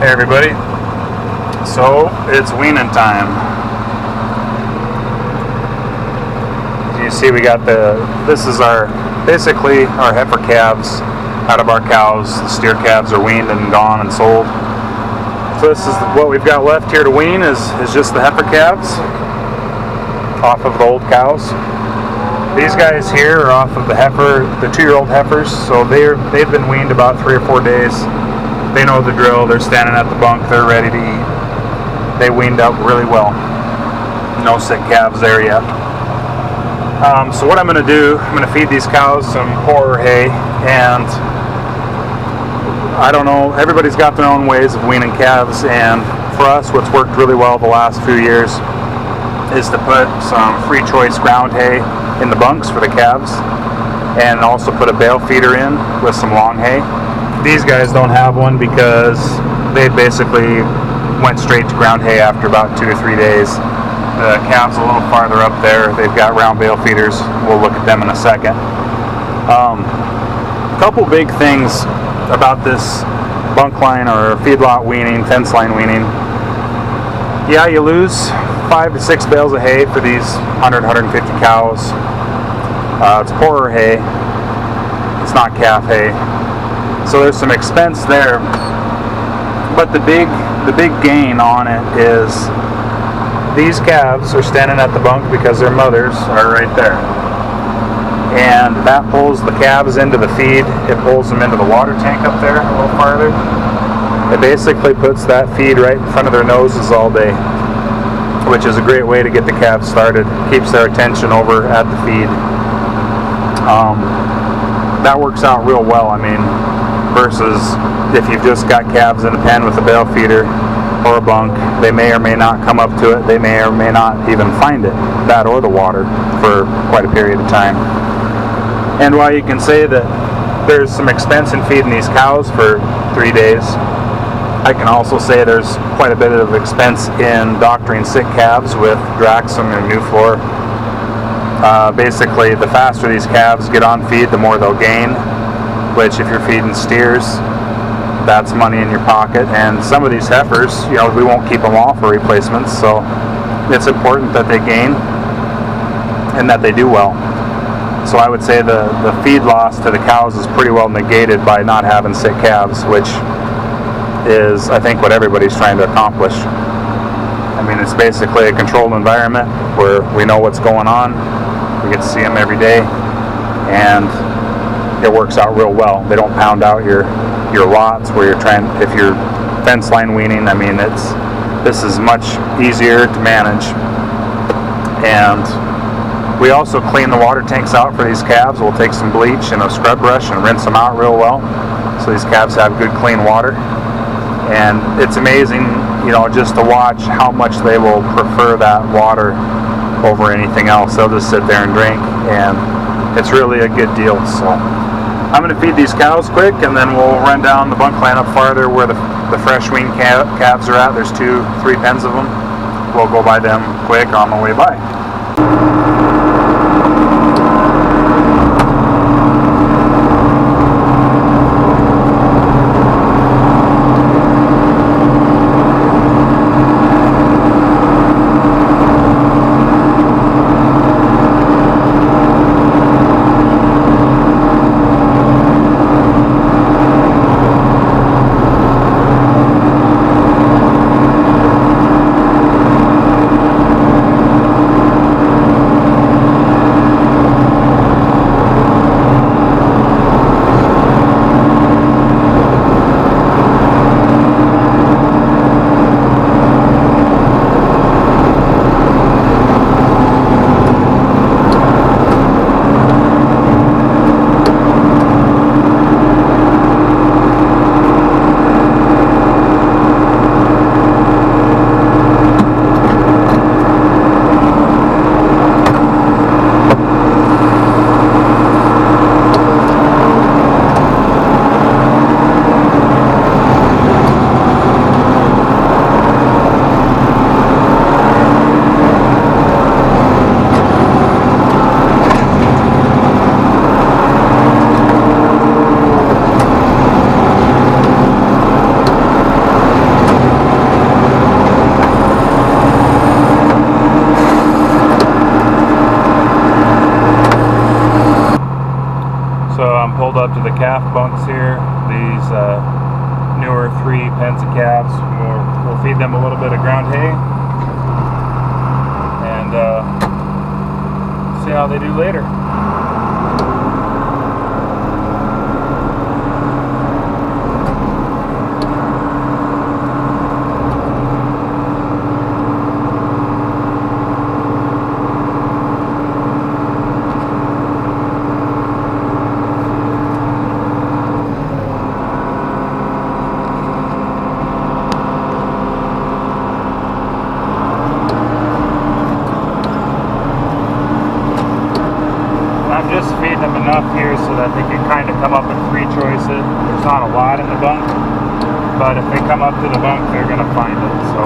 Hey everybody, so it's weaning time. As you see, we got this is basically our heifer calves out of our cows. The steer calves are weaned and gone and sold. So this is what we've got left here to wean is just the heifer calves off of the old cows. These guys here are off of the 2-year-old heifers, so they've been weaned about 3 or 4 days. They know the drill. They're standing at the bunk. They're ready to eat. They weaned up really well. No sick calves there yet. So what I'm going to do, I'm going to feed these cows some poorer hay, and I don't know, everybody's got their own ways of weaning calves, and for us what's worked really well the last few years is to put some free choice ground hay in the bunks for the calves, and also put a bale feeder in with some long hay. These guys don't have one because they basically went straight to ground hay after about 2 to 3 days. The calves a little farther up there, they've got round bale feeders. We'll look at them in a second. A couple big things about this bunk line or feedlot weaning, fence line weaning. Yeah, you lose 5 to 6 bales of hay for these 100, 150 cows. It's poorer hay. It's not calf hay. So there's some expense there, but the big gain on it is these calves are standing at the bunk because their mothers are right there, and that pulls the calves into the feed. It pulls them into the water tank up there a little farther. It basically puts that feed right in front of their noses all day, which is a great way to get the calves started. Keeps their attention over at the feed. That works out real well. I mean, versus if you've just got calves in a pen with a bale feeder or a bunk, they may or may not come up to it. They may or may not even find it, that or the water, for quite a period of time. And while you can say that there's some expense in feeding these cows for 3 days, I can also say there's quite a bit of expense in doctoring sick calves with Draxum and Nuflor. Basically, the faster these calves get on feed, the more they'll gain, which if you're feeding steers, that's money in your pocket. And some of these heifers, we won't keep them all for replacements, so it's important that they gain and that they do well. So I would say the feed loss to the cows is pretty well negated by not having sick calves, which is, I think, what everybody's trying to accomplish. I mean, it's basically a controlled environment where we know what's going on. We get to see them every day, and it works out real well. They don't pound out your lots where you're trying. If you're fence line weaning, I mean, this is much easier to manage. And we also clean the water tanks out for these calves. We'll take some bleach and a scrub brush and rinse them out real well, so these calves have good clean water. And it's amazing, just to watch how much they will prefer that water over anything else. They'll just sit there and drink, and it's really a good deal. So I'm going to feed these cows quick, and then we'll run down the bunk line up farther where the fresh weaned calves are at. There's 2-3 pens of them. We'll go by them quick on the way by. newer 3 pens of calves. We'll feed them a little bit of ground hay and see how they do later. Just feeding them enough here so that they can kind of come up in 3 choices. There's not a lot in the bunk, but if they come up to the bunk, they're going to find it. So